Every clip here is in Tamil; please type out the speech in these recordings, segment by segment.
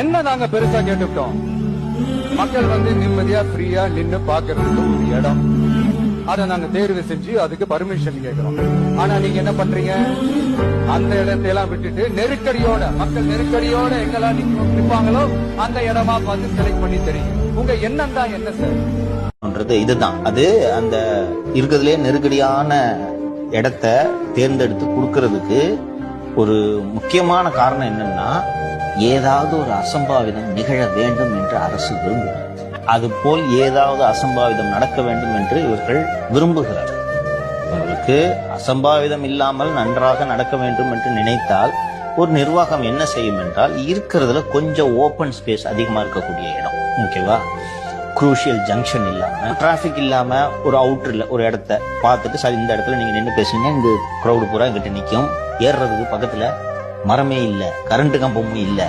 என்ன நாங்க பெருசா கேட்டுட்டோம்? மக்கள் வந்து நிம்மதியா ஃப்ரீயா நின்னு பாக்குறதுக்கு ஒரு இடம், அதை நாங்க தேர்வு செஞ்சு அதுக்கு பர்மிஷன் கேட்கிறோம். ஆனா நீங்க என்ன பண்றீங்க? அந்த இடத்தையெல்லாம் விட்டுட்டு நெருக்கடியோட, மக்கள் நெருக்கடியோட எங்கெல்லாம் நிப்பாங்களோ அந்த இடமா பார்த்து செலக்ட் பண்ணி தெரியும். உங்க எண்ணம் தான் என்ன சார்? இதுதான் அது அந்த இருக்கிறதுலே நெருக்கடியான இடத்த தேர்ந்தெடுத்து கொடுக்கறதுக்கு ஒரு முக்கியமான காரணம் என்னன்னா, ஏதாவது ஒரு அசம்பாவிதம் நிகழ வேண்டும் என்று அரசு விரும்புகிறது. அதுபோல் ஏதாவது அசம்பாவிதம் நடக்க வேண்டும் என்று இவர்கள் விரும்புகிறார்கள். உங்களுக்கு அசம்பாவிதம் இல்லாமல் நன்றாக நடக்க வேண்டும் என்று நினைத்தால் ஒரு நிர்வாகம் என்ன செய்யும் என்றால், இருக்கிறதுல கொஞ்சம் ஓப்பன் ஸ்பேஸ் அதிகமா இருக்கக்கூடிய இடம், ஓகேவா, குரூஷியல் ஜங்ஷன் இல்லாம, டிராபிக் இல்லாம, ஒரு அவுட்டர்ல ஒரு இடத்த பார்த்துட்டு, சார் இந்த இடத்துல நீங்க நின்று பேசுனீங்க, இந்த கிரௌடு பூரா கிட்ட நிக்கும், ஏறுறதுக்கு பக்கத்துல மரமே இல்ல, கரண்ட் கம்பமும் இல்ல,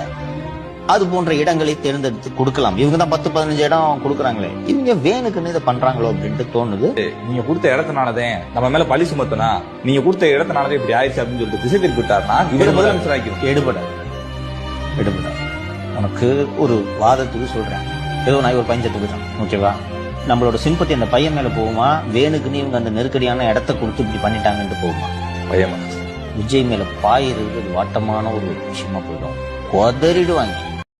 அது போன்ற இடங்களை தேர்ந்தெடுத்து கொடுக்கலாம். இவங்க தான் 10-15 இடம் கொடுக்குறாங்களே, இவங்க வேணுக்குன்னு இதை பண்றாங்களோ அப்படின்ட்டு தோணுது. நீங்க கொடுத்த இடத்தினாலதே நம்ம மேல பழி சுமத்தனா, நீங்க கொடுத்த இடத்தினாலதே இப்படி ஆயிடுச்சு அப்படின்னு சொல்லிட்டு திசை திருப்பிட்டாருன்னா இவர் முதலமைச்சர் ஆக்கி எடுபடாது. உனக்கு ஒரு வாதத்துக்கு சொல்றேன், ஏதோ நான் ஒரு பையன் செத்துக்கிட்டான், ஓகேவா, நம்மளோட சிம்பத்தி அந்த பையன் மேல போகுமா, வேணுக்குன்னு இவங்க அந்த நெருக்கடியான இடத்த கொடுத்து இப்படி பண்ணிட்டாங்கன்ட்டு போகுமா? பையன் விஜய் மேல பாயிறது வாட்டமான ஒரு விஷயமா போயிடும், கொதறிடுவாங்க.